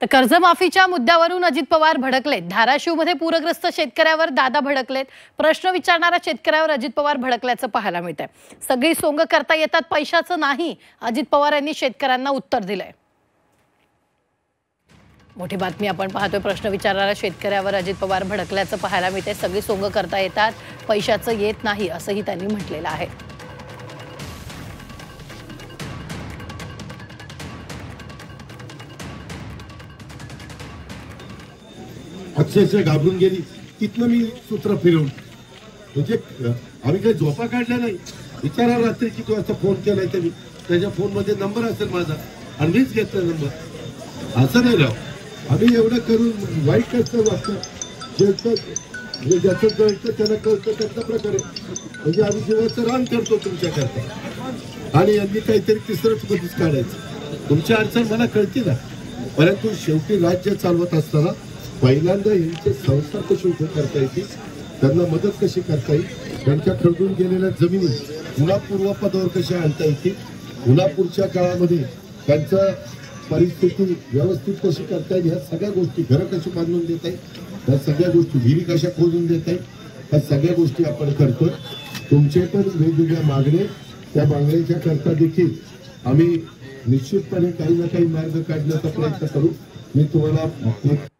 तर कर्जमाफीच्या मुद्द्यावरून अजित पवार भडकलेत। धाराशिवमध्ये पूरग्रस्त शेतकऱ्यावर दादा भडकलेत। प्रश्न विचारणाऱ्या शेतकऱ्यावर अजित पवार भडकल्याचं पाहायला मिळतंय। सगळी सोंग करता येतात, पैशाचं नाही, अजित पवार यांनी शेतकऱ्यांना उत्तर दिलंय। मोठी बातमी आपण पाहतोय। प्रश्न विचारणाऱ्या शेतकऱ्यावर अजित पवार भडकल्याचं पाहायला मिळतंय। सगळी सोंग करता येतात, पैशाचं येत नाही असंही त्यांनी म्हटलेलं आहे। अक्षरशः घाबरून गेली। तिथनं मी सूत्र फिरवून म्हणजे आम्ही काही झोपा काढल्या नाही। विचारा रात्री किती वाजता फोन केलाय ते, त्याच्या फोन मध्ये नंबर असेल माझा आणि मीच घेतला नंबर। असं नाही राव, आम्ही एवढं करून वाईट कसं वाटतं, ज्याचं कळतं त्याला कळतं त्याच्या प्रकारे म्हणजे आम्ही जीवाचं रान करतो तुमच्याकरता। आणि यांनी काहीतरी तिसरंच मध्येच काढायचं। तुमची अडचण मला कळते ना, परंतु शेवटी राज्य चालवत असताना पहिल्यांदा यांचे संस्था कशी उभे करता येतील, त्यांना मदत कशी करता येईल, त्यांच्या खरडून गेलेल्या जमिनी पुन्हा पूर्वपदावर कशा आणता येतील, पुन्हा पुढच्या काळामध्ये त्यांचं परिस्थिती व्यवस्थित कशी करता येईल, ह्या सगळ्या गोष्टी, घरं कशी बांधून देता येईल, ह्या सगळ्या गोष्टी, विहिरी कशा खोदून देता येईल, ह्या सगळ्या गोष्टी आपण करतोय। तुमचे पण वेगवेगळ्या मागण्या, त्या मागण्यांच्या करता देखील आम्ही निश्चितपणे काही ना काही मार्ग काढण्याचा प्रयत्न करू। मी तुम्हाला